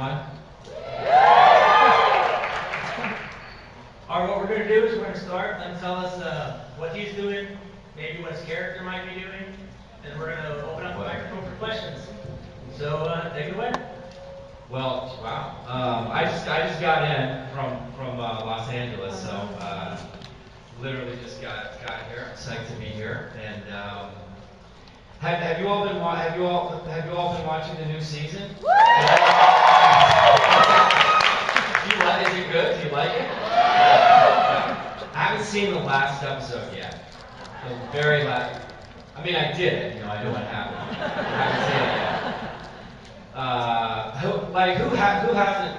fun? All right, what we're going to do is we're going to start. Let him tell us what he's doing, maybe what his character might be doing, and we're going to open up the microphone for questions. So take it away. Well, wow. I just got in from Los Angeles, so literally just got here. I'm psyched to be here. And have you all been watching the new season? Do you like? Is it good? Do you like it? I haven't seen the last episode yet. The very last. I mean, I did it. I know what happened. I haven't seen it yet.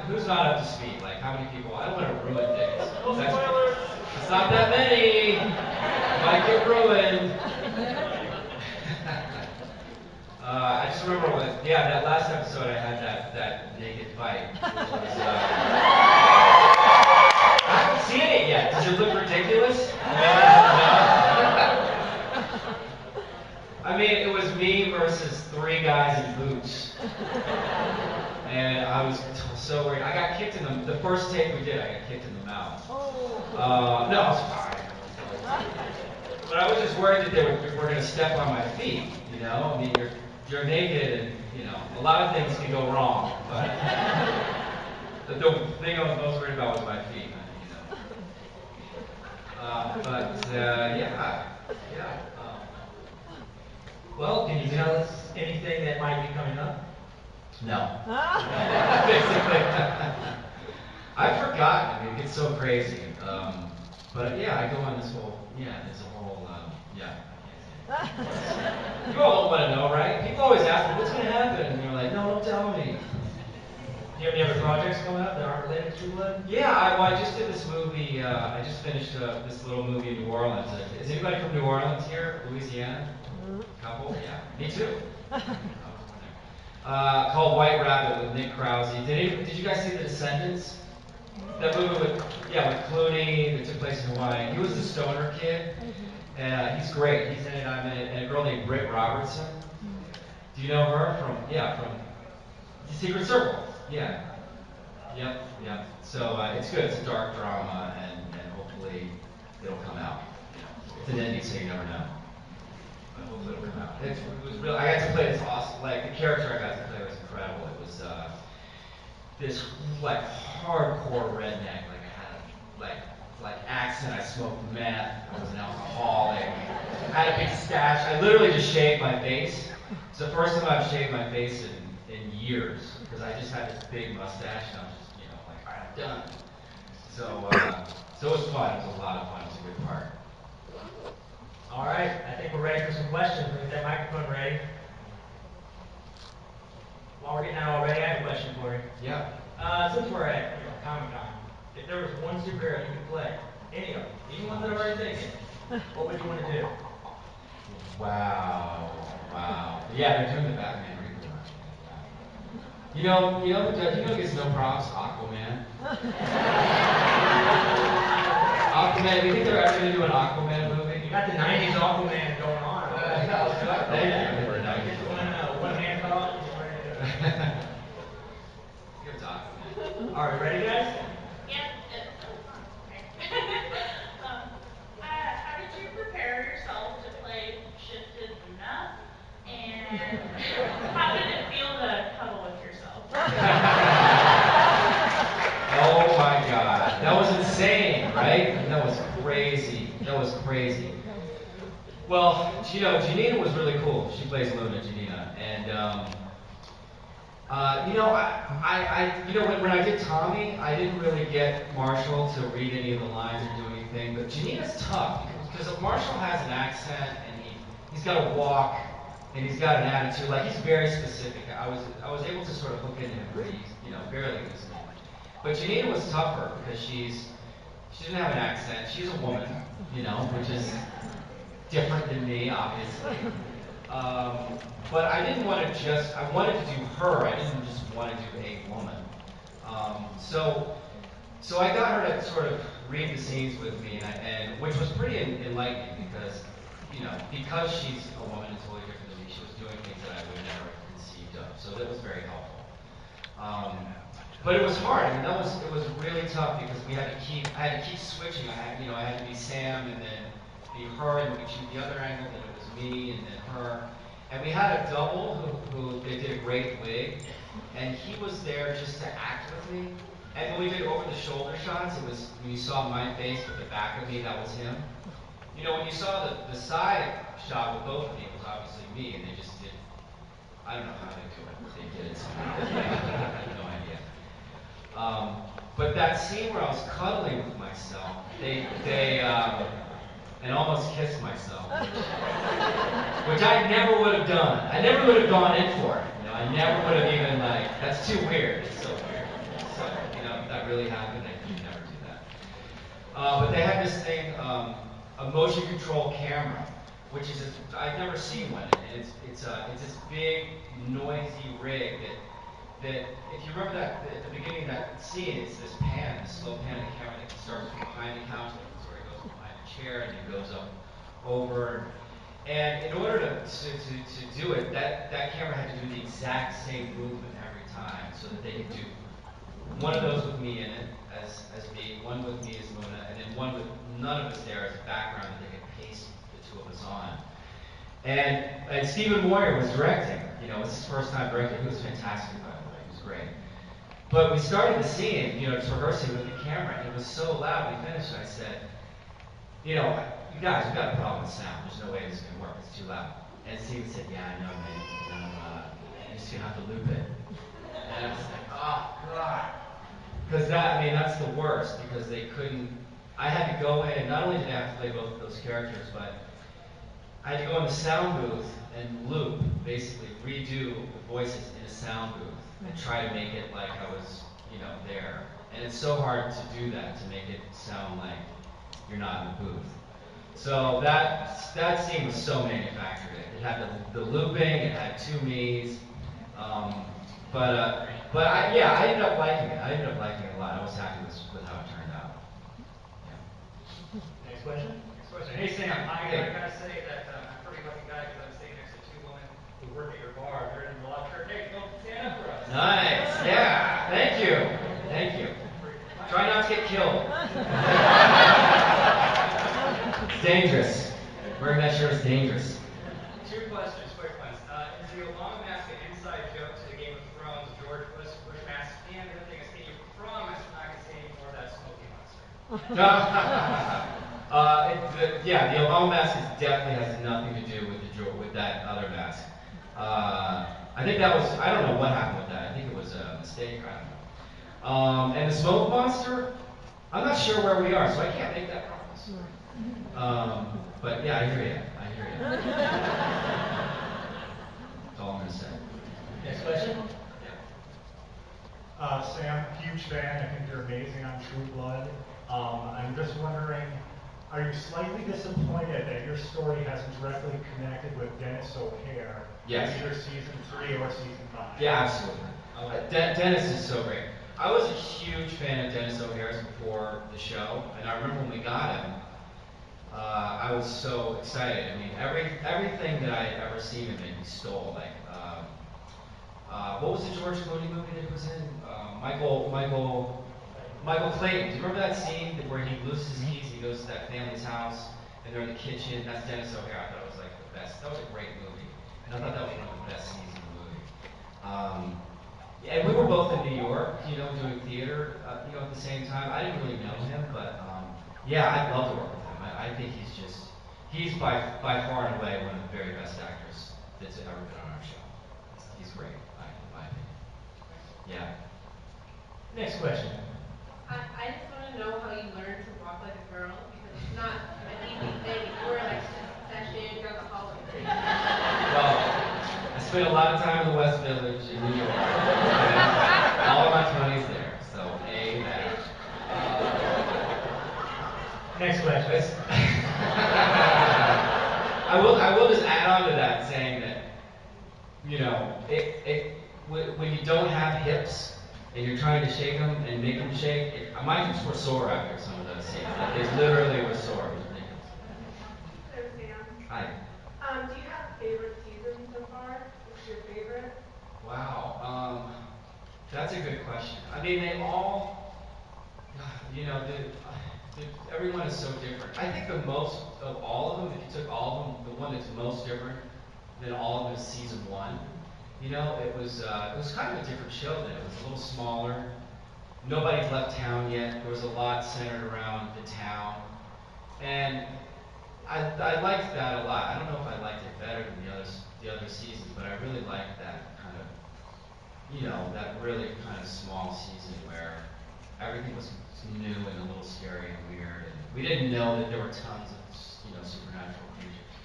Who's not up to speed? Like, how many people? I don't want to ruin things. No spoilers. It's not that many. Might get ruined. I just remember that last episode I had that naked fight. Which was, I haven't seen it yet. Does it look ridiculous? I mean, it was me versus 3 guys in boots. And I was so worried. I got kicked in the first take we did, I got kicked in the mouth. No, it was fine. But I was just worried that they were going to step on my feet, I mean, you're naked and, a lot of things can go wrong. But the thing I was most worried about was my feet, yeah. Well, can you tell us anything that might be coming up? No. Basically. I've forgotten. I mean, it gets so crazy. But yeah, I go on this whole, You all don't want to know, right? People always ask me, what's going to happen? And you're like, no, don't tell me. Do you have any other projects coming up that aren't related to True Blood? Yeah, I just did this movie. I just finished this little movie in New Orleans. Is anybody from New Orleans here? Louisiana? Couple? Yeah. Me too. Called White Rabbit with Nick Krause. Did you guys see The Descendants? That movie with Clooney that took place in Hawaii. He was the stoner kid. And he's great. He's in it. I'm in it. And a girl named Britt Robertson. Do you know her from Secret Circle? Yeah. Yep. So it's good. It's a dark drama, and hopefully it'll come out. It's an indie, so you never know. But hopefully it'll come out. It was real. I got to play this awesome. Like the character I got to play was incredible. It was this hardcore redneck. Like I had like accent. I smoked meth. I was an alcoholic. I had a big stash. I literally just shaved my face. It's the first time I've shaved my face in years because I just had this big mustache and I was just all right, I'm done. So it was fun. It was a lot of fun. It was a good part. All right, I think we're ready for some questions. We'll get that microphone ready. While we're getting that all ready, I have a question for you. Yeah. Since we're at Comic-Con, if there was one superhero you could play, any of them, even ones that are already taken, what would you want to do? Wow. Yeah, they're doing the Batman reboot. You know who gets no props? Aquaman. Aquaman. Do you think they're ever going to do an Aquaman movie? You got the '90s Aquaman going on. Thank you. One hand cut off. Give it to Aquaman. All right, ready, guys? Yep. How did you prepare yourself to play Shifted Luna? And how did it feel to cuddle with yourself? Oh my God, that was insane, right? That was crazy. Well, Janina was really cool. She plays Luna, Janina, and when I did Tommy, I didn't really get Marshall to read any of the lines or do anything. But Janina's tough because Marshall has an accent and he's got a walk and he's got an attitude. Like he's very specific. I was able to sort of hook into him pretty, barely easily. But Janina was tougher because she didn't have an accent. She's a woman, which is different than me, obviously. But I didn't want to I wanted to do her. I didn't just want to do a woman. So I got her to sort of read the scenes with me, and which was pretty enlightening because she's a woman and totally different than me. She was doing things that I would never have conceived of. So that was very helpful. But it was hard. I mean, it was really tough because I had to keep switching. I had to be Sam and then be her, and we shoot the other angle, then it was me and then her. And we had a double who they did a great wig, and he was there just to act with me. And when we did over the shoulder shots, it was when you saw my face with the back of me, that was him. You know, when you saw the side shot with both of me, it was obviously me, and they just did. I don't know how they do it. They did it somehow. I have no idea. But that scene where I was cuddling with myself, and almost kissed myself, which I never would have done. I never would have gone in for it. You know, I never would have even that's too weird. It's so weird. So, you know, if that really happened, I could never do that. But they had this thing, a motion control camera, which is I've never seen one, and it's this big noisy rig that if you remember that at the beginning of that scene, it's this slow pan of the camera that starts from behind the counter, where it goes behind the chair and it goes up over. And in order to do it, that camera had to do the exact same movement every time, so that they could do one of those with me in it as me, one with me as Mona, and then one with none of us there as a background that they could paste the two of us on. And Stephen Moyer was directing. You know, it was his first time directing. He was fantastic, by the way. He was great. But we started the scene, you know, just rehearsing with the camera, and it was so loud. We finished, and I said, you know, you guys, we've got a problem with sound. There's no way this is going to work. It's too loud. And Stephen said, yeah, I know, man. You know, you're just going to have to loop it. And I was like, oh, God. Because that's the worst, because they couldn't, I had to go in, and not only did I have to play both of those characters, but I had to go in the sound booth and loop, basically redo the voices in a sound booth and try to make it like I was, you know, there. And it's so hard to do that, to make it sound like you're not in the booth. So that scene was so manufactured. It had the looping, it had two me's. But I ended up liking it. I ended up liking it a lot. I was happy with how it turned out. Yeah. Next question? Hey Sam, I gotta say that I'm a pretty lucky guy because I'm sitting next to two women who work at your bar. They're in the law church. Hey, come stand up for us. Nice. Yeah. Thank you. Thank you. Try not to get killed. It's dangerous. Wearing that shirt is dangerous. Two questions, quick ones. Is the Obama mask an inside joke to the Game of Thrones George Bush mask? And the other thing is, can you promise we're not going to see any more of that smoky monster? Yeah, the Obama mask definitely has nothing to do with that other mask. I think that was, I don't know what happened with that. I think it was a mistake, I don't know. And the smoke monster, I'm not sure where we are, so I can't make that promise. But yeah, I hear you. That's all I'm going to say. Next question? Sam, huge fan. I think you're amazing on True Blood. I'm just wondering, are you slightly disappointed that your story hasn't directly connected with Dennis O'Hare? Yes. In either season 3 or season 5? Yeah, absolutely. Dennis is so great. I was a huge fan of Dennis O'Hare's before the show, and I remember when we got him, I was so excited. I mean, everything that I had ever seen him in, he stole. Like, what was the George Clooney movie that he was in? Michael Clayton. Do you remember that scene where he loses his keys, he goes to that family's house, and they're in the kitchen? That's Dennis O'Hare. I thought it was like the best. That was a great movie, and I thought that was one of the best scenes in the movie. And we were both in New York, you know, doing theater, you know, at the same time. I didn't really know him, but yeah, I'd love to work with him. I think he's by far and away one of the very best actors that's ever been on our show. He's great, in my opinion. Yeah. Next question. I just want to know how you learned to walk like a girl, because it's not an easy thing. You're like session, you're the hallway. Well, I spent a lot of time in the West Village in New York. All of my 20s there, so amen. Next question. I will just add on to that, saying that, you know, when you don't have hips and you're trying to shake them and make them shake, my hips were sore after some of those scenes. Like, they literally were sore. It was ridiculous. So Sam, Hi. do you have a favorite season so far? What's your favorite? Wow. That's a good question. I mean, they all, you know, everyone is so different. I think the most of all of them, if you took all of them, the one that's most different than all of them is season 1. You know, it was kind of a different show then. It was a little smaller. Nobody's left town yet. There was a lot centered around the town. And I liked that a lot. I don't know if I liked it better than the other seasons, but I really liked that kind of, you know, that really kind of small season where everything was new and a little scary and weird, and we didn't know that there were tons of, you know, supernatural creatures.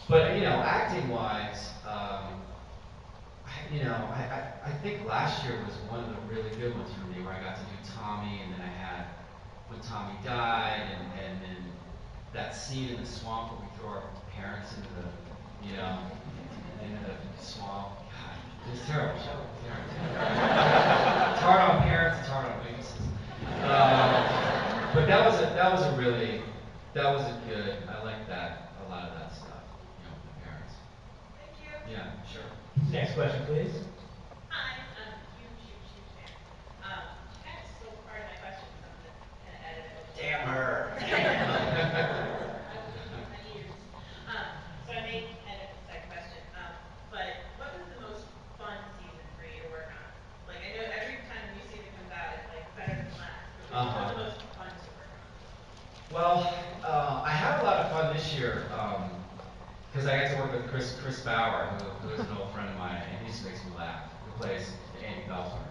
But you know, acting wise, you know, I think last year was one of the really good ones for me, where I got to do Tommy, and then I had when Tommy died, and then that scene in the swamp where we throw our parents into the, you know, into the swamp. God, it was a terrible show. It's hard on parents, it's hard on witnesses. But that was a good. I like that, a lot of that stuff, you know, with parents. Thank you. Yeah, sure. Next question, please. Hi, I'm a huge fan. You kind of stole part of my question, so I'm going to kind of edit it. Damn her. I will use my ears. So I may end up with the second question. But what was the most fun season for you to work on? Like, I know every time new season comes out, it's like better than last. But what was the most fun to work on? Well, I had a lot of fun this year because I got to work with Chris Bauer, who is an old friend of mine, and he just makes me laugh. Who plays Andy Belfort.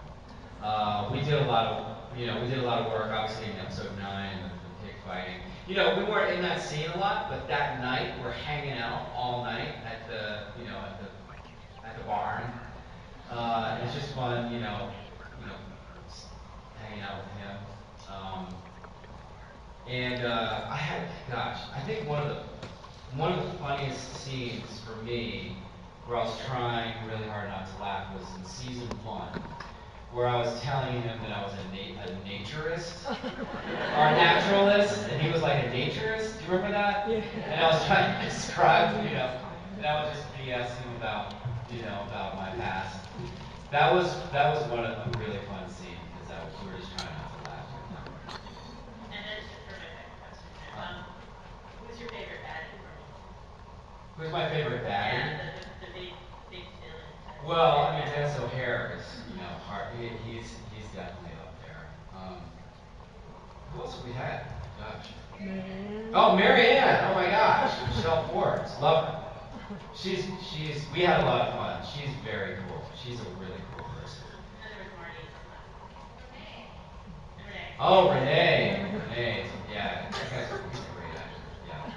We did a lot of work, obviously in episode 9, the pig fighting. You know, we weren't in that scene a lot, but that night we're hanging out all night at the barn. And it's just fun, you know, hanging out with him. I think one of the funniest scenes for me, where I was trying really hard not to laugh, was in season 1, where I was telling him that I was a naturist, or a naturalist, and he was like a naturist. Do you remember that? Yeah. And I was trying to describe, you know, and I was just BSing about, you know, about my past. That was one of a really fun scene, because we were just trying not to laugh. And then just for my second question here, who's your favorite baddie from all? Who's my favorite baddie? Yeah, the big villain type. Well, I mean, Dennis O'Hare is, you know, he's definitely up there. Who else have we had? Gosh. Oh, Marianne. Oh my gosh. Michelle Forbes. Love her. We had a lot of fun. She's very cool. She's a really cool person. And there was Marty. Renee. And Renee. Oh, Renee. Yeah. He's a great actor. Yeah.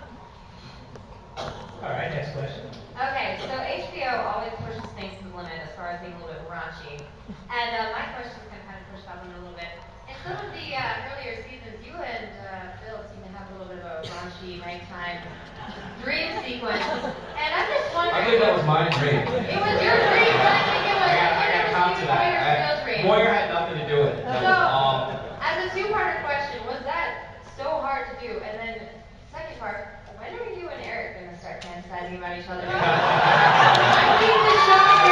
All right, next question. Okay, so HBO always pushes things to the limit as far as being a little bit raunchy. And my question is going to kind of push that one a little bit. In some of the earlier seasons, you and Phil seem to have a little bit of a raunchy nighttime dream sequence. And I'm just wondering. I believe that was my dream. It was your dream, but I think it was I got to count to Moyer's real that. dream. Moyer had nothing to do with it. That So, was all. as a two-parter question, was that so hard to do? And then, second part, when are you and Eric going to start fantasizing about each other? I think the show on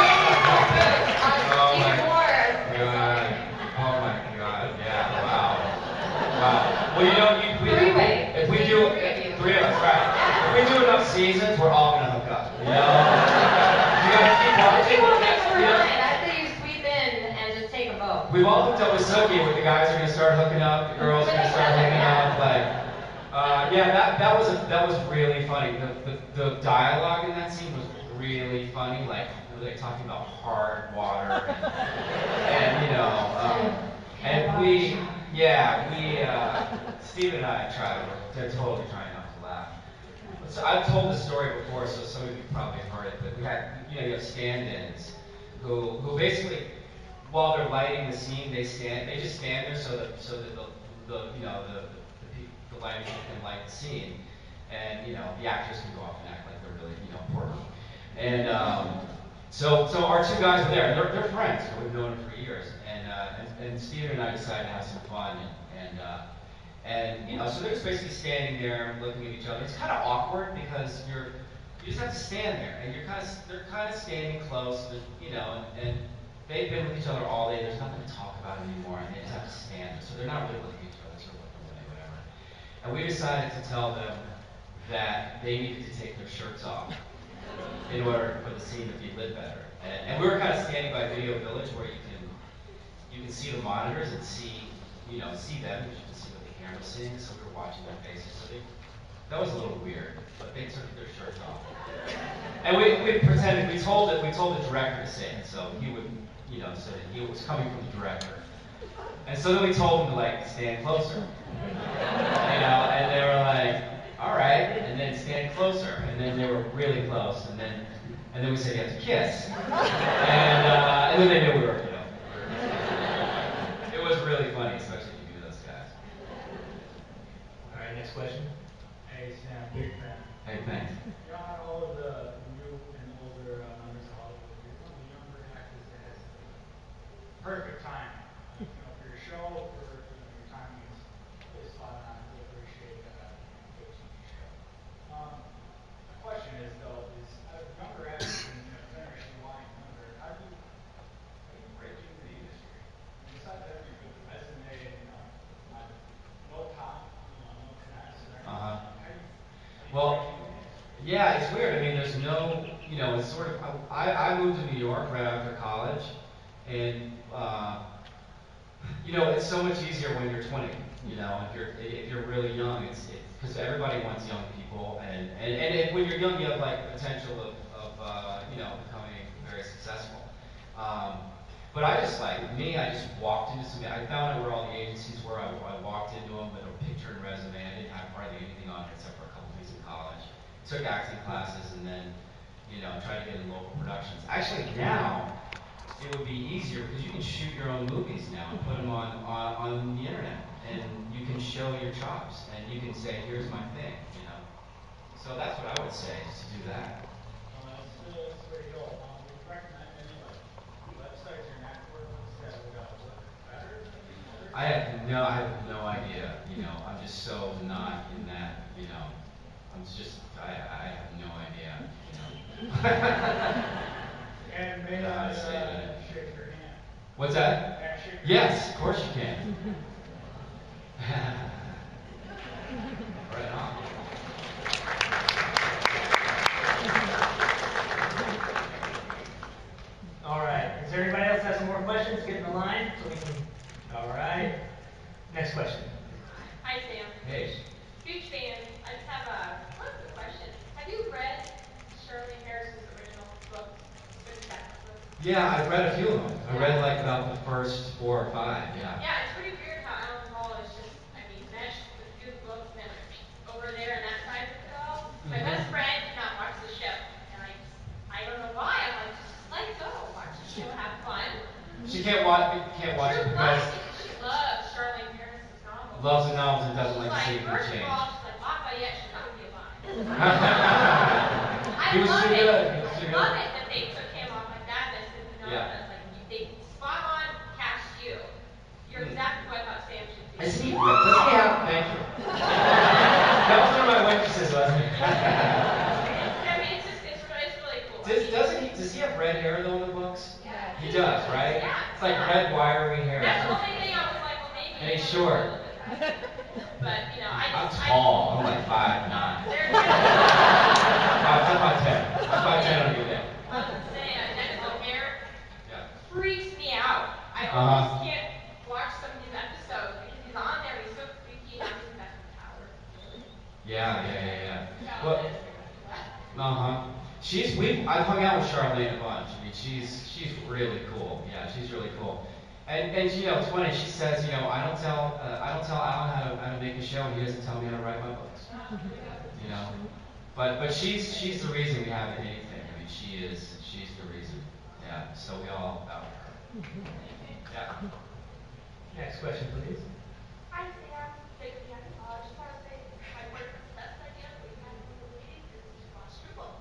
season 4. Oh my God. Yeah. Wow. Well, you know, Three-way. if we do three of us, right? If we do enough seasons, we're all gonna hook up. You know. You gotta keep watching. You won't make more time. I say you sweep in and just take them both. We've all hooked up with Sookie, where the guys are gonna start hooking up, the girls are gonna start hooking up, yeah, that was really funny. The dialogue in that scene was really funny, like talking about hard water and you know, Steve and I they're totally trying not to laugh. So I've told this story before, so some of you probably have heard it, but you have stand-ins who basically, while they're lighting the scene, they just stand there so that the lighting can light the scene, and you know the actors can go off and act like they're really important. And so our two guys were there. They're friends. We've known them for years, and Steven and I decided to have some fun, and you know, so they're just basically standing there looking at each other. It's kind of awkward because you just have to stand there, and they're kind of standing close, you know, and they've been with each other all day. There's nothing to talk about anymore, and they just have to stand. So they're not really looking at each other, they're looking away, whatever. And we decided to tell them that they needed to take their shirts off in order for the scene to be lit better. And we were kind of standing by Video Village, where you can see the monitors and see see them, because you can see what the camera's seeing. So we were watching their faces. So that was a little weird, but they took their shirts off. And we pretended we told the director to say it, so he would so that it was coming from the director. And so then we told them to stand closer, and they were like, all right, and then stand closer, and then they were really close, and then we said you have to kiss, and then they knew we were, It was really funny, especially if you knew those guys. All right, next question. Hey Sam, big fan. Hey, thanks. Beyond all of the new and older members of Hollywood, you're one of the younger actors that has perfect timing. For your show, for your timing is spot on. I really appreciate that. Good TV show. My question is though, younger actors in generation Y and younger, how do you break into the industry? Besides having a good resume, no top, no connects or anything, Uh-huh. how do you Well, break into the industry? yeah, it's weird. I mean, there's no, it's sort of. I moved to New York right after college, and it's so much easier when you're 20. If you're really young, it's because everybody wants young people, and when you're young, you have the potential of becoming very successful. But I just walked into I found out where all the agencies were. I walked into them with a picture and resume. I didn't have hardly anything on it except for a couple things in college. Took acting classes and then, tried to get in local productions. Actually, now it would be easier because you can shoot your own movies now and put them on the internet, and you can show your chops and you can say, here's my thing. So that's what I would say, is to do that. That's very cool. Would you recommend any websites or networks that would work better than others? I have no idea. I'm just so not in that. I have no idea. And may I shake your hand? What's that? May I shake your hand? Yes, of course you can. Right on. All right. Is there anybody else that has some more questions? Get in the line so we can. All right. Next question. Hi, Sam. Hey. Huge fan. I just have one quick question. Have you read Shirley Harris's original book? Yeah, I've read a few of them. I read about the first 4 or 5. Yeah. Yeah, it's pretty weird how Alan Hall is just, meshed with good books and over there and that side of it all. My best friend did not watch the show, and I don't know why. I'm like, just let it go, watch the show, have fun. She can't watch it because She loves Shirley Harris's novels. loves the novels and doesn't She's like to see first them of change. all, she's like, Lafayette should not be alive. He was too good. He was I too love good. it that they took him off like that. I said, Yeah. they spot on cast you. You're exactly what I thought Sam should be. Doesn't he have? Thank you. That was one of my waitresses, wasn't it? It's really cool. Does he have red hair though in the books? Yeah. He does, right? Yeah. It's like red wiry hair. That's the only thing I was like, well, maybe. And he's short. But, I'm tall. I'm like 5'9". There's I'm 5'10". I'm 5'10" on a good day. I'm saying, Dennis O'Hare Yeah. freaks me out. I almost can't watch some of these episodes because he's on there, he's so freaky, and I'm just messing with Howard. Yeah. Well, I've hung out with Charlene a bunch. I mean, she's really cool. Yeah, she's really cool. And it's funny. She says, I don't tell Alan how to make a show, and he doesn't tell me how to write my books. But she's the reason we have anything. I mean, she's the reason. Yeah. So we all about her. Yeah. Next question, please. Hi, Sam. Thank you. Just want to say my boyfriend's best idea for you guys in the meeting is to watch your book.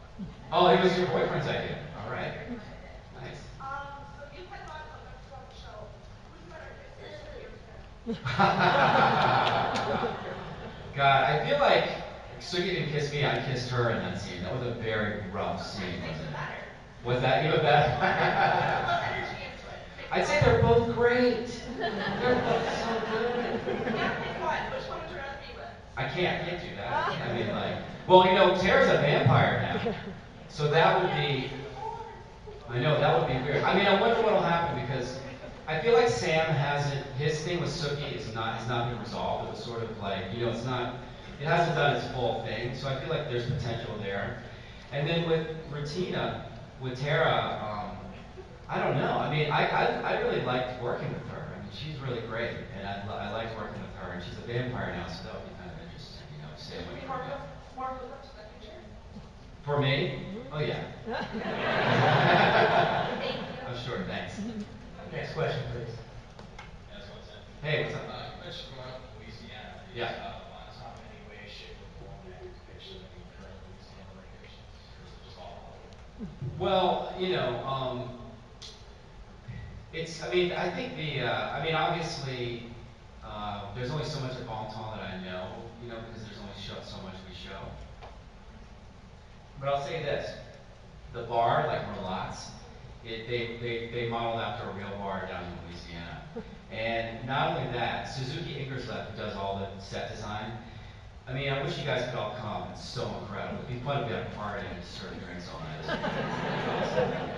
Oh, it was your boyfriend's idea. All right. Nice. So you had a lot of episodes on the show. Who's better, this or God, I feel like Sugi didn't kiss me, I kissed her in that scene. That was a very rough scene, wasn't it? Was that even better? I'd say they're both great. They're both so good. You gotta pick one. Which one would you rather be with? I can't do that. I mean, like, well, you know, Tara's a vampire now, so that would be. I know that would be weird. I mean, I wonder what'll happen because I feel like Sam hasn't. His thing with Sookie has not been resolved. It was sort of like, you know, it's not. It hasn't done its full thing. So I feel like there's potential there. And then with Retina, with Tara, I don't know. I mean, I really liked working with her. I mean, she's really great, and I liked working with her. And she's a vampire now, so that would be kind of interesting, you know, to say what. Mark with us, that picture? For me? Oh yeah. Thank you. I'm sure. Thanks. Next question, please. That's what's in. Hey, what's up? You mentioned growing up in Louisiana. Yeah. It's not in any way, shape, or form that depiction of the current Louisiana locations. Or is it just all Hollywood? Well, you know, it's. I mean, I think the. I mean, obviously, there's only so much of Bon Temps that I know, you know, because there's only so much we show. But I'll say this: the bar, like Merlotte's, they modeled after a real bar down in Louisiana. And not only that, Suzuki Ingersoll, who does all the set design. I mean, I wish you guys could all come. It's so incredible. It'd be fun to be at a party and just serve drinks all night.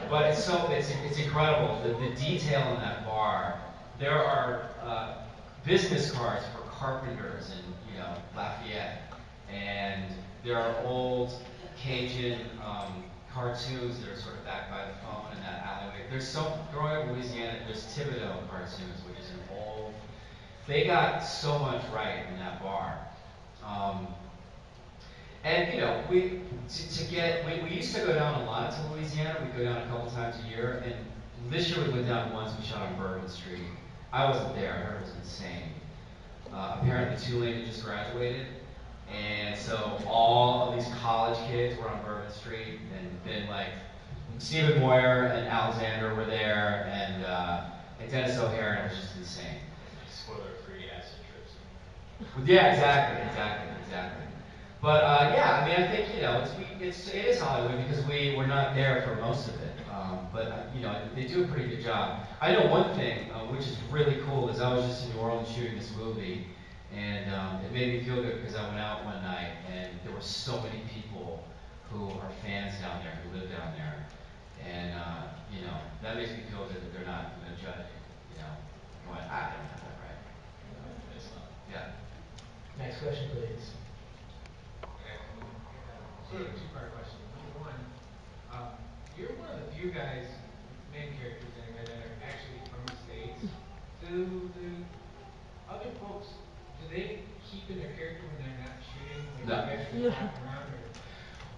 But it's incredible. The detail in that bar. There are business cards for carpenters in, you know, Lafayette, and there are old Cajun cartoons that are sort of back by the phone in that alleyway. There's growing up in Louisiana, there's Thibodeau cartoons, which is an old. They got so much right in that bar. And you know, we used to go down a lot to Louisiana. We go down a couple times a year, and this year we went down once. We shot on Bourbon Street. I wasn't there. I heard it was insane. Apparently Tulane had just graduated, and so all of these college kids were on Bourbon Street, and then like Stephen Moyer and Alexander were there, and Dennis O'Hare, and it was just insane. Spoiler-free acid trips. Yeah, exactly. But yeah, I mean, I think, you know, it is Hollywood because we're not there for most of it. But you know, they do a pretty good job. I know one thing which is really cool is I was just in New Orleans shooting this movie, and it made me feel good because I went out one night and there were so many people who are fans down there, who live down there, and you know, that makes me feel good that they're not going to judge you. You know, going, I don't have that right. It's not. Yeah. Next question, please. Sort of a two-part question. Number one, you're one of the few guys, main characters anyway, that are actually from the States. Do the other folks, do they keep in their character when they're not shooting? Like No. you guys are talking around, or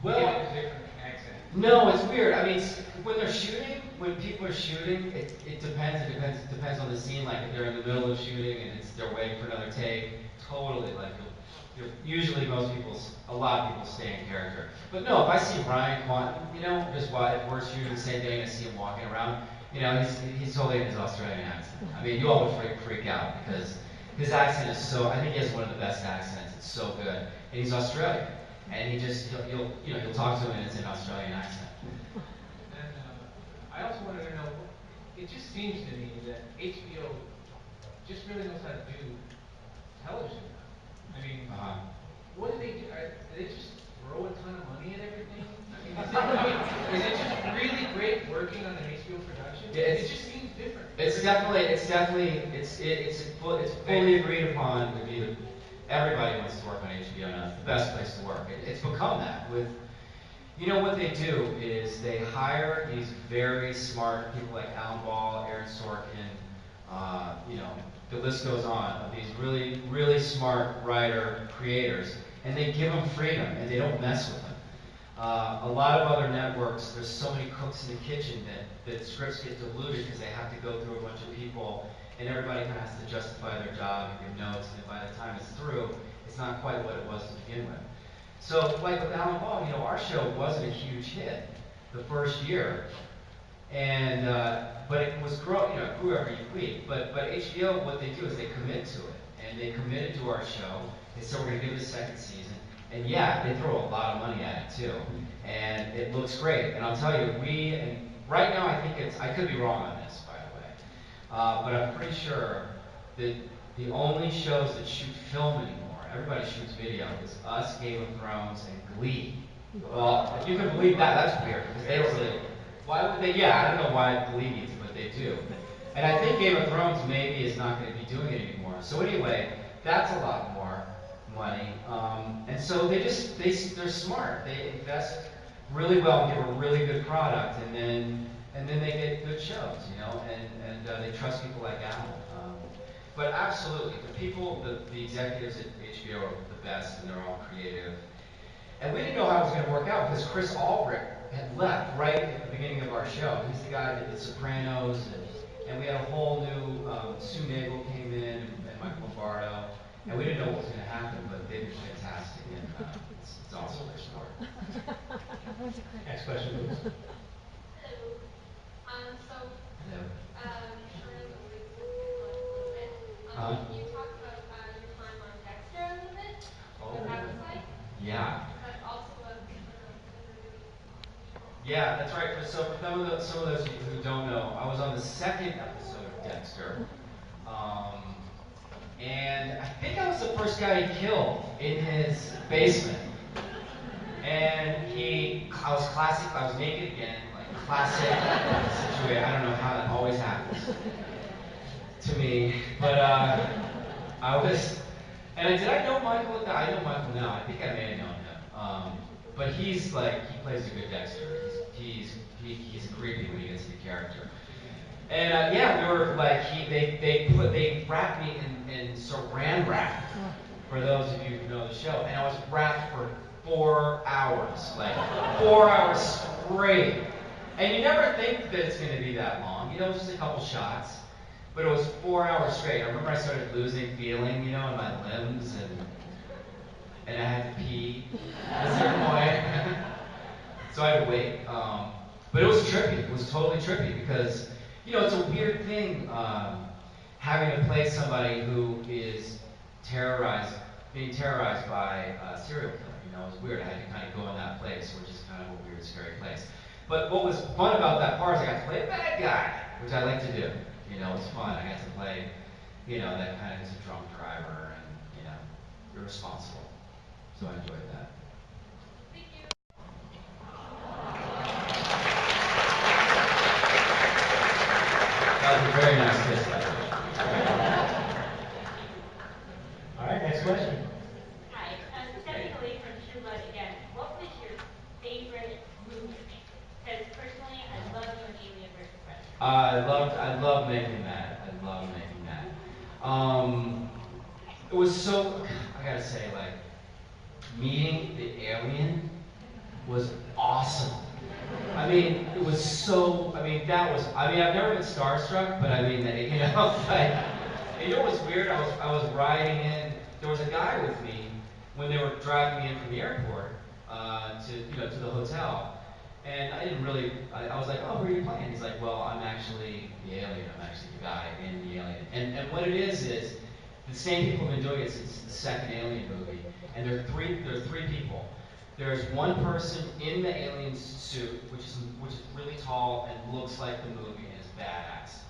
Well, you get a different accent? no, it's weird. I mean, when they're shooting, when people are shooting, it depends. It depends on the scene. Like if they're in the middle of shooting and they're waiting for another take, totally. Like usually a lot of people stay in character. But no, if I see Ryan Quanten, you know, if we're shooting the same day and I see him walking around, you know, he's totally in his Australian accent. I mean, you all would freak out because his accent is so. I think he has one of the best accents. It's so good, and he's Australian. And you'll talk to him and it's an Australian accent. And I also wanted to know, it just seems to me that HBO just really knows how to do television now. I mean, what do they do? Do they just throw a ton of money at everything? I mean, is it just really great working on an HBO production? Yeah, it just seems different. It's fully agreed upon to be everybody wants to work on HBO now. It's the best place to work. It's become that. You know what they do is they hire these very smart people like Alan Ball, Aaron Sorkin, you know, the list goes on, of these really, really smart writer creators, and they give them freedom and they don't mess with them. A lot of other networks, there's so many cooks in the kitchen that scripts get diluted because they have to go through a bunch of people, and everybody kind of has to justify their job and give notes, and by the time it's through, it's not quite what it was to begin with. So, like with Alan Ball, you know, our show wasn't a huge hit the first year, and but it was grew every week. But HBO, what they do is they commit to it, and they committed to our show. They said we're going to give it a second season, and yeah, they throw a lot of money at it too, and it looks great. And I'll tell you, right now I think I could be wrong on this, by the way, But I'm pretty sure that the only shows that shoot film anymore, everybody shoots video, is us, Game of Thrones, and Glee. Well, if you can believe that, that's weird, because they don't really, why would they, yeah, I don't know why Glee needs it, but they do. And I think Game of Thrones maybe is not going to be doing it anymore. So anyway, that's a lot more money. And so they're smart. They invest really well and give a really good product, and then they get good shows, you know, and they trust people like Apple. But absolutely, the executives at HBO are the best, and they're all creative. And we didn't know how it was going to work out because Chris Albrecht had left right at the beginning of our show. He's the guy that did Sopranos, and we had a whole new, Sue Nagel came in, and Michael Lombardo, and we didn't know what was going to happen, but they were fantastic, and it's awesome their story. Next question, please. Hello. So, Hello. shortening the week a little bit. Can you talk about your time on Dexter a little bit? What that was like? Yeah. That's also a similar movie. Yeah, that's right. So for some of those who don't know, I was on the second episode of Dexter. And I think I was the first guy he killed in his basement. And I was naked again, like classic situation. I don't know how that always happens to me. But did I know Michael at that? I know Michael now. I think I may have known him. But he plays a good Dexter. He's creepy when he gets into character. And we were like, they wrapped me in saran wrap, for those of you who know the show, and I was wrapped for 4 hours, like 4 hours straight. And you never think that it's going to be that long, you know, just a couple shots, but it was 4 hours straight. I remember I started losing feeling, you know, in my limbs, and I had to pee at a certain point, so I had to wait. But it was trippy. It was totally trippy because, you know, it's a weird thing having to play somebody who is being terrorized by a serial killer. You know, it was weird. I had to kind of go in that place, which is kind of a weird, scary place. But what was fun about that part is I got to play a bad guy, which I like to do. You know, it's fun. I got to play, you know, that kind of is a drunk driver and, you know, irresponsible. So I enjoyed that. Thank you. That was a very nice kiss, by the way. All right, next question. Hi, stepping away from True Blood again, what was your favorite movie? Because personally, I love you in Alien vs. Predator. I love making that. I love making that. It was so, I gotta say, like, meeting the alien was awesome. I mean, it was so, I've never been starstruck, but I mean, you know, like, you know what's weird? I was riding in, there was a guy with me when they were driving me in from the airport to the hotel. And I didn't really, I was like, oh, who are you playing? He's like, well, I'm actually the alien. I'm actually the guy in the alien. And what it is the same people have been doing it since the second Alien movie. And there are three people. There's one person in the alien suit, which is really tall and looks like the movie and is badass.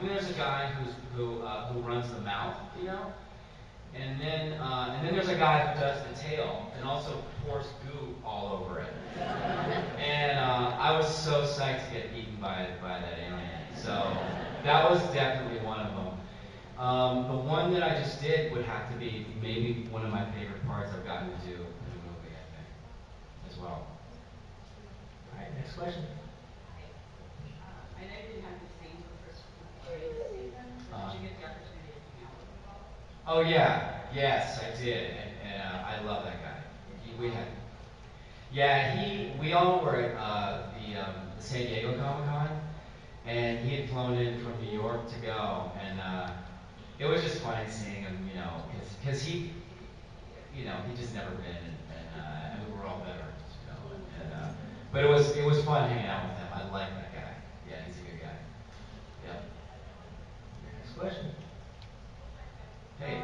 Then there's a guy who runs the mouth, you know. And then there's a guy who does the tail and also pours goo all over it. And I was so psyched to get eaten by that alien. So that was definitely one of them. The one that I just did would have to be maybe one of my favorite parts I've gotten to do in a movie, I think, as well. All right, next question. I know you didn't have the scenes with Christopher McQuarrie this season, but did you get the opportunity to hang out with him at all? Oh yeah, yes, I did, and I love that guy. We all were at the San Diego Comic-Con, and he had flown in from New York to go, and it was just funny seeing him, you know, because he just never been, and we were all veterans, you know, but it was fun hanging out with him. I like that guy. Yeah, he's a good guy. Yep. Next question. Hey.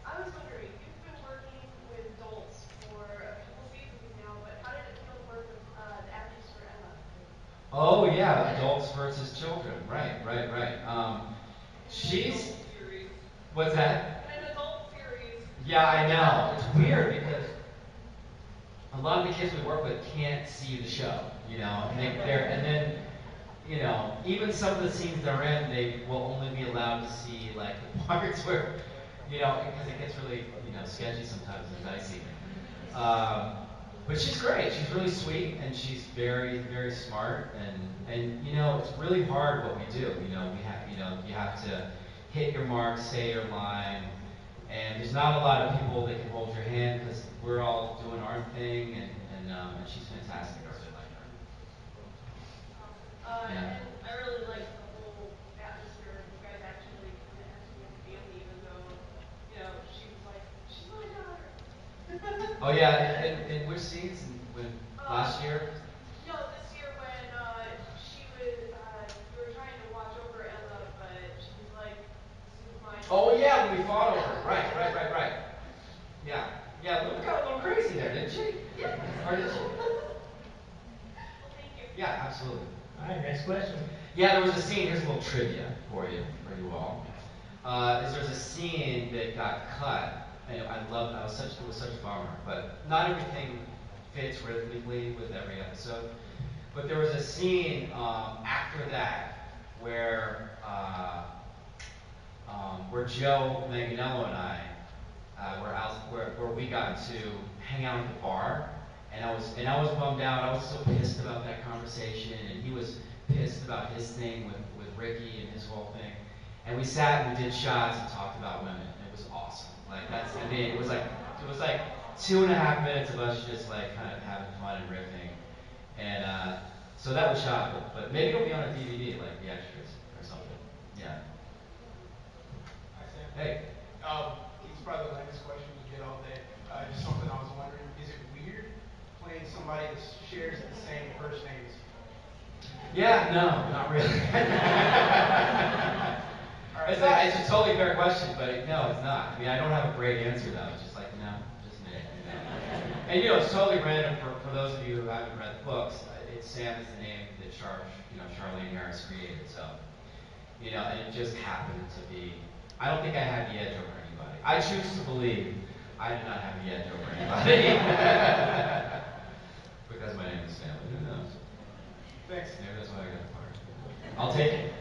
I was wondering, you've been working with adults for a couple seasons now, but how did it feel to work with the actress for Emma? Oh yeah, adults versus children. Right. She's, Series. what's that? In an adult series. Yeah, I know. It's weird because a lot of the kids we work with can't see the show, you know, and then, you know, even some of the scenes they're in, they will only be allowed to see like the parts where, you know, because it gets really, you know, sketchy sometimes and dicey. But she's great. She's really sweet and she's very, very smart. And you know, it's really hard what we do. You know, you have to hit your mark, say your line. And there's not a lot of people that can hold your hand because we're all doing our thing, and she's fantastic. I really like her. Yeah. And I really like the whole atmosphere of you guys actually kind of acting like a family, even though, you know, she was like, she's my daughter. Oh yeah, and which scenes? When last year? No, this year when she was, you were trying to watch over Emma, but she was like, this is my. Oh yeah, when we fought over her. Right. Yeah. Yeah, Luke got a little crazy there, didn't she? Yeah. Or did she? Well, thank you. Yeah, absolutely. All right, next question. Yeah, there was a scene, here's a little trivia for you all. There's a scene that got cut, and it was such a bummer, but not everything fits rhythmically with every episode. But there was a scene after that where Joe Manganiello and I where we got to hang out at the bar, and I was bummed out. I was so pissed about that conversation, and he was pissed about his thing with Ricky and his whole thing. And we sat and we did shots and talked about women. It was awesome. It was like 2.5 minutes of us just like kind of having fun and riffing. And so that was shot, but maybe it'll be on a DVD like the extras or something. Yeah. Hi, Sam. Hey. It's probably the lamest question you get all day. Just something I was wondering, is it weird playing somebody that shares the same first name as you? Yeah, no, not really. It's a totally fair question, but no, it's not. I mean, I don't have a great answer though. It's just like, no, just me. You know? And you know, it's totally random for those of you who haven't read the books. Sam is the name that Charlene Harris created. So, you know, and it just happened to be. I don't think I had the edge over anybody. I choose to believe I did not have the edge over anybody. Because my name is Sam. Who knows? Thanks. Maybe that's why I got the part. I'll take it.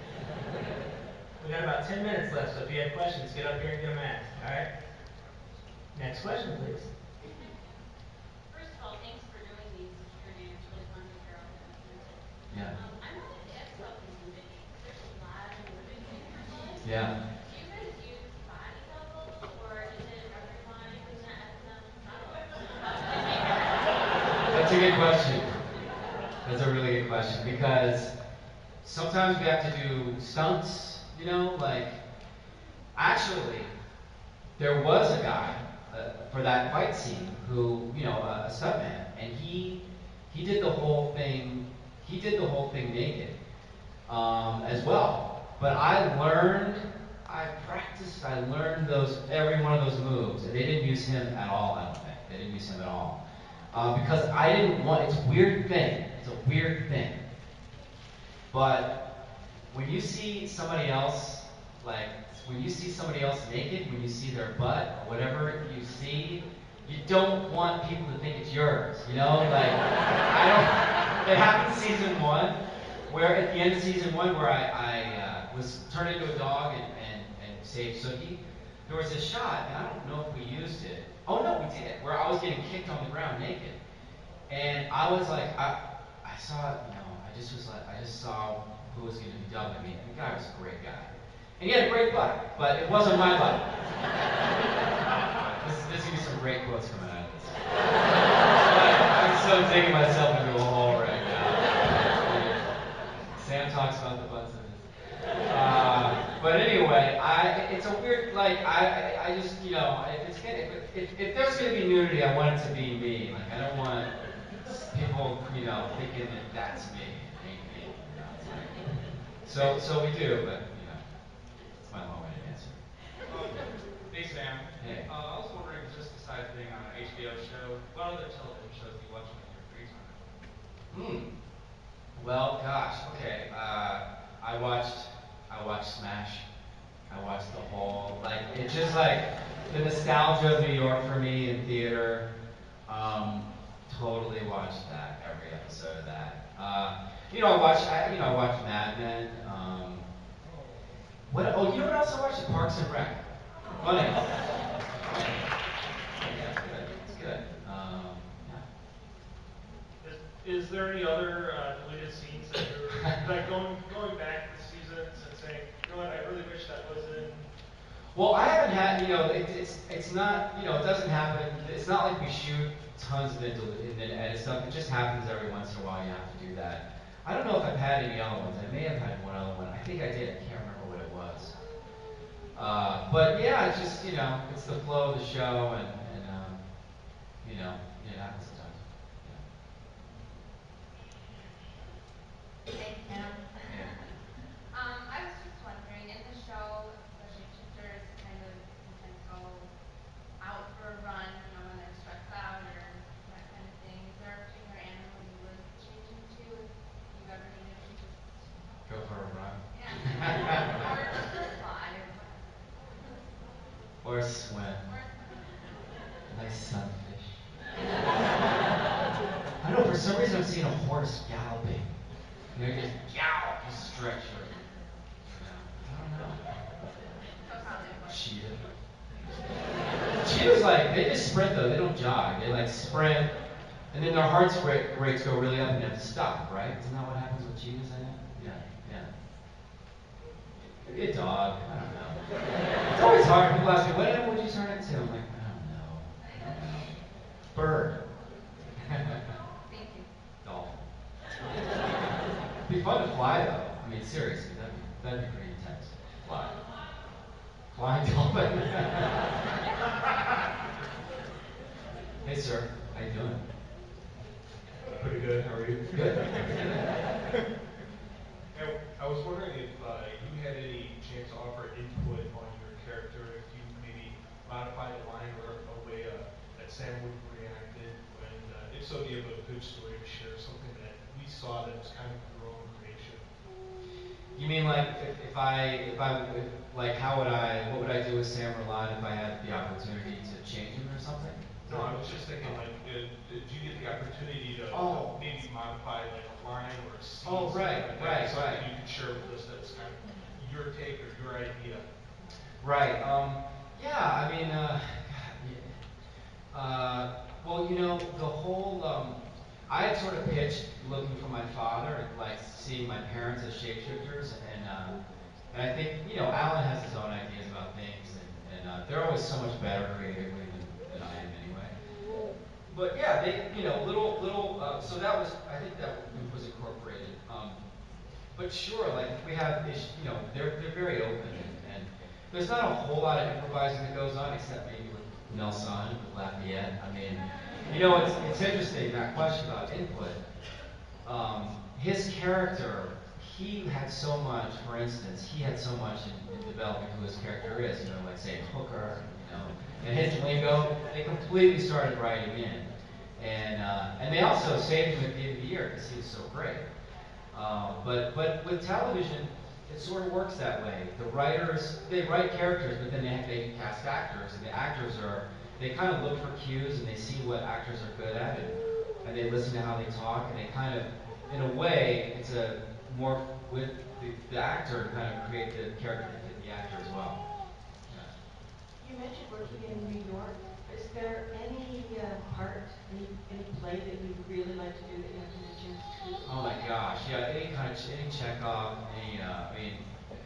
We got about 10 minutes left, so if you have questions, get up here and get them asked. All right? Next question, please. First of all, thanks for doing these interviews. It's really fun to hear all the different. Yeah. I wanted to ask about the nudity. There's a lot of nudity in your book. Yeah. Do you guys use body doubles, or is it everyone using the SM double? That's a good question. That's a really good question because sometimes we have to do stunts, you know, like actually there was a guy for that fight scene who, you know, a stuntman, and he did the whole thing. He did the whole thing naked as well. But I practiced, I learned every one of those moves, and they didn't use him at all. I don't think they didn't use him at all because I didn't want. It's a weird thing. It's a weird thing. But when you see somebody else, like when you see somebody else naked, when you see their butt or whatever you see, you don't want people to think it's yours. You know, like It happened in season 1, where at the end of season 1, where I was turned into a dog and saved Sookie. There was a shot, and I don't know if we used it. Oh no, we did, where I was getting kicked on the ground naked, and I was like, I saw, you know, I just saw who was going to be dubbing me. And the guy was a great guy, and he had a great butt, but it wasn't my butt. There's going to be some great quotes coming out of this. I'm so digging myself into a hole right now. Sam talks about the butts of his. But anyway, it's a weird, like, I just, you know, if there's going to be nudity, I want it to be me. Like, I don't want people, you know, thinking that that's me. It ain't me. You know, it's like, so we do, but, you know, it's my long-winded answer. Hey, Sam. Hey. I was wondering, just besides being on an HBO show, what other television shows do you watch in your free time? Well, gosh, okay. I watched Smash. It's just like the nostalgia of New York for me in theater. Totally watched that, every episode of that. I watch Mad Men. You know what else I watched? Parks and Rec. Funny. Yeah, good. It's good. Yeah. Is there any other deleted scenes that you're like going back to the seasons and saying, you know what, I really wish that was in? Well, I haven't had, it's not, it doesn't happen. It's not like we shoot tons of it and then edit stuff. It just happens every once in a while. You have to do that. I don't know if I've had any other ones. I may have had one other one. I think I did. I can't remember what it was. But yeah, it's just, it's the flow of the show and it happens sometimes. Thanks, Sam. Yeah. I was just wondering, in the show, the shapeshifters kind of sometimes go out for a run, when they're stressed out or that kind of thing. Is there a particular animal you would change into if you ever needed to just, Go for a run. or fly or whatever? Or swim. Nice sunfish. I don't know, for some reason I'm seeing a horse galloping. You just gallop, you stretch your, I don't know. Cheetah. Cheetahs they just sprint though, they don't jog. They sprint, and then their heart rates go really up and they have to stop, right? Isn't that what happens with cheetahs, I think? Yeah. Maybe a dog, I don't know. It's always hard. People ask me, what animal would you turn into? I'm like, I don't know. Bird. Thank you. Dolphin. It'd be fun to fly though. I mean, seriously, that'd be pretty intense. Fly. Flying dolphin. Hey sir, how you doing? Pretty good, how are you? Good. I was wondering if you had any chance to offer input on your character, if you maybe modified a line or a way that Sam would have reacted, and if so, do you have a good story to share, something that we saw that was kind of your own creation? You mean what would I do with Sam Merlotte if I had the opportunity to change him or something? No, I was just thinking, did you get the opportunity to maybe modify a line or a scene? Right. Something you could share with us that's kind of your take or your idea. Right. Yeah. I mean, the whole. I had sort of pitched looking for my father and seeing my parents as shapeshifters, and I think Alan has his own ideas about things, and they're always so much better creatively than I am anyway. But yeah, they little so that was, I think that was incorporated. But sure, we have they're very open and there's not a whole lot of improvising that goes on except maybe with Nelson, with Lafayette. I mean, it's interesting, that question about input. His character, he had so much, for instance, in developing who his character is, say Hooker, and his lingo, they completely started writing in. And they also saved him at the end of the year because he was so great. But with television, it sort of works that way. The writers, they write characters, but then they cast actors, and the actors they kind of look for cues and they see what actors are good at, and they listen to how they talk, and they kind of, in a way, it's a more with the actor to kind of create the character to fit the actor as well. Yeah. You mentioned working in New York. Is there any any play that you'd really like to do that you haven't had a chance to do? Oh my gosh, yeah, any Chekhov,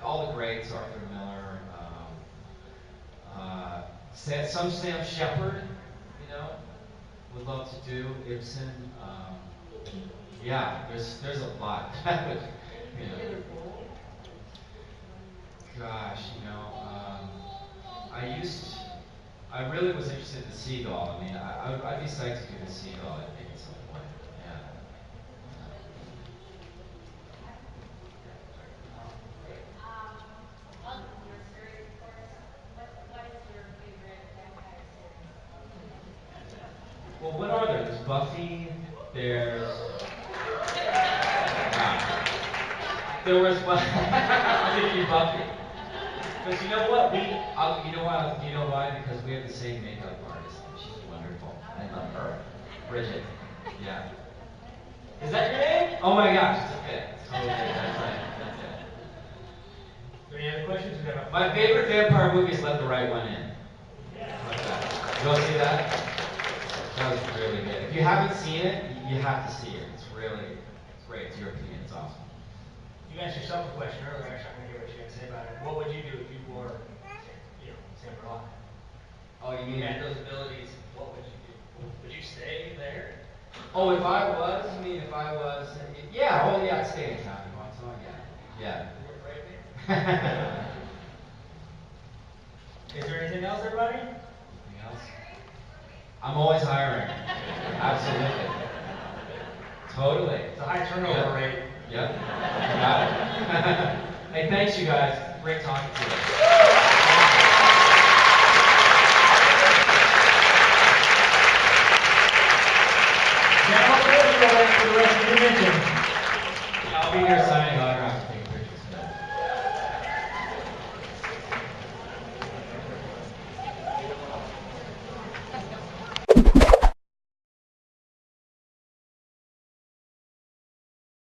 all the greats, Arthur Miller, some Sam Shepard, would love to do, Ibsen. Yeah, there's a lot. Gosh, I really was interested in the Seagull. I mean, I'd be psyched to do the Seagull, I think, at some point. Yeah. On your series, of course, what is your favorite vampire series? Well, what are there? There's Buffy, there's... There was Buffy. Because you know what? You know why? Do you know why? Because we have the same makeup artist. She's wonderful. I love her. Bridget. Yeah. Is that your name? Oh my gosh, it's a fit. Totally. That's right. That's it. Any other questions? My favorite vampire movie is Let the Right One In. Like that. You all see that? That was really good. If you haven't seen it, you have to see it. It's great. It's European. It's awesome. You asked yourself a question earlier. Actually, I'm gonna hear what you had to say about it. What would you do if you were, Sam Merlotte? Oh, you mean? You had those abilities. What would you do? Would you stay there? Oh, if I was, yeah, I'd stay in traffic on, so yeah. Is there anything else, everybody? Anything else? I'm always hiring. Absolutely. Totally. It's a high turnover rate. Yep. Got it. Hey, thanks you guys. Great talking to you.